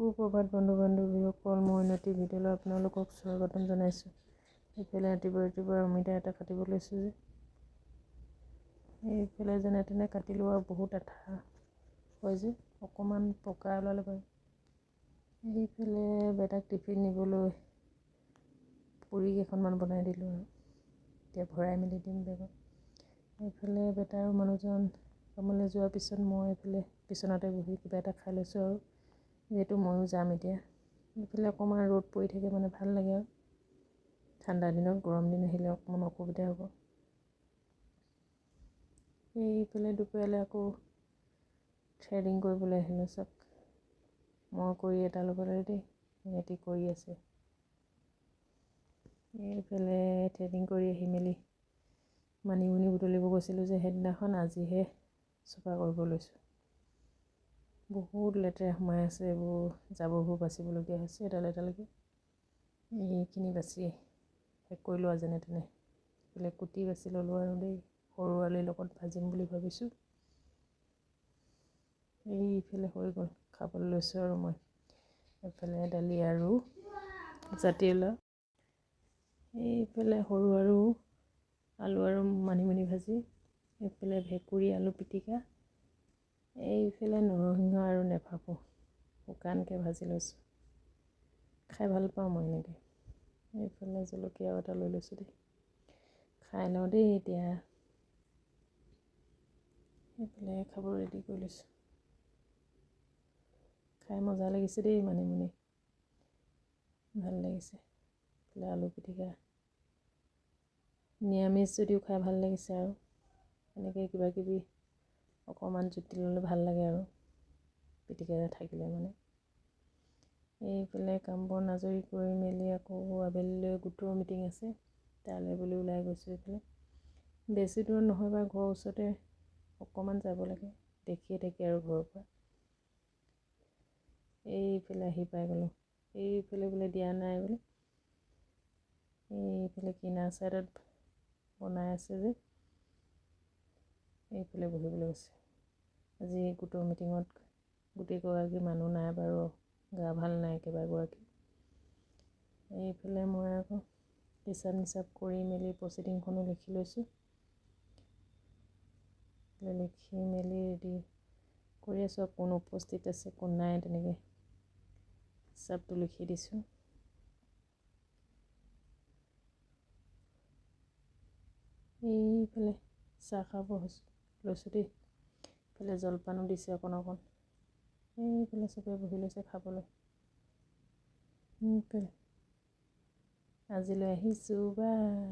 সুপ্ৰভাত বন্ধু বান্ধৱীসকল, মই উন্নতি ভিডিঅ'লৈ আপোনালোকক স্বাগতম জনাইছোঁ। এইফালে ৰাতিপুৱা অমিতা এটা কাটিব লৈছোঁ যে এইফালে যেনে তেনে কাটিলোঁ আৰু বহুত আঠা হয় যে অকণমান পকা ওলালে বাৰু। এইফালে বেটাক টিফিন নিবলৈ পুৰি কেইখনমান বনাই দিলোঁ আৰু এতিয়া ভৰাই মেলি দিম বেগত। এইফালে বেটা আৰু মানুহজন কামলৈ যোৱাৰ পিছত মই এইফালে বিচনাতে বহি কিবা এটা খাই লৈছোঁ আৰু যিহেতু ময়ো যাম এতিয়া। এইফালে অকণমান ৰ'দ পৰি থাকে মানে ভাল লাগে আৰু ঠাণ্ডা দিনত, গৰম দিন আহিলে অকণমান অসুবিধা হ'ব। এইফালে দুপৰীয়ালৈ আকৌ থ্ৰেডিং কৰিবলৈ আহিলোঁ। চাওক মই কৰি এটাৰ লগতে দেই সিহঁতি কৰি আছে। এইফালে থ্ৰেডিং কৰি আহি মেলি মানিমুনি বুটলিব গৈছিলোঁ যে সেইদিনাখন, আজিহে চফা কৰিব লৈছোঁ। বহুত লেতেৰা সোমাই আছে, এইবোৰ জাবৰবোৰ বাচিবলগীয়া হৈছে এডালকৈ। এইখিনি বাচি শেষ কৰিলোঁ আৰু যেনে তেনে। এইফালে কুটি বাচি ল'লোঁ আৰু দেই, সৰু আলুৰ লগত ভাজিম বুলি ভাবিছোঁ। এইফালে হৈ গ'ল, খাবলৈ লৈছোঁ আৰু মই। এইফালে দালি আৰু জাতিলাও, এইফালে সৰু আৰু আলু আৰু মানিমুনি ভাজি, এইফালে ভেকুৰী আলু পিটিকা, এইফালে নৰসিংহ আৰু নেফাফু শুকানকৈ ভাজি লৈছোঁ। খাই ভাল পাওঁ মই এনেকৈ। এইফালে জলকীয়াও এটা লৈ লৈছোঁ দেই, খাই লওঁ দেই এতিয়া। এইফালে খাব ৰেডি কৰি লৈছোঁ। খাই মজা লাগিছে দেই, মানিমুনি ভাল লাগিছে। এইফালে আলু পিটিকা, নিৰামিষ যদিও খাই ভাল লাগিছে আৰু এনেকৈ কিবাকিবি অকণমান জুতি ল'লে ভাল লাগে আৰু পিটিকা থাকিলে মানে। এইফালে কাম বন আজৰি কৰি মেলি আকৌ আবেলিলৈ গোটৰ মিটিং আছে, তালৈ বুলি ওলাই গৈছোঁ। এইফালে বেছি দূৰত নহয় বা ঘৰৰ ওচৰতে, অকণমান যাব লাগে, দেখিয়ে থাকে আৰু ঘৰৰ পৰা। এইফালে আহি পাই গ'লোঁ। এইফালে বোলে দিয়া নাই বোলে, এইফালে কিনাৰ ছাইডত বনাই আছে যে এইফালে বহিবলৈ গৈছে। আজি গোটৰ মিটিঙত গোটেইগৰাকী মানুহ নাই বাৰু, গা ভাল নাই কেইবাগৰাকী। এইফালে মই আকৌ হিচাপ নিচাপ কৰি মেলি প্ৰচিডিংখনো লিখি লৈছোঁ। লিখি মেলি ৰেডি কৰি আছোঁ, কোন উপস্থিত আছে কোন নাই তেনেকৈ হিচাপটো লিখি দিছোঁ। এইফালে চাহ খাব লৈছোঁ দেই। এইফালে জলপানো দিছে অকণ অকণ। এইফালে চবেই বহি লৈছে খাবলৈ। আজিলৈ আহিছোঁ, বাই।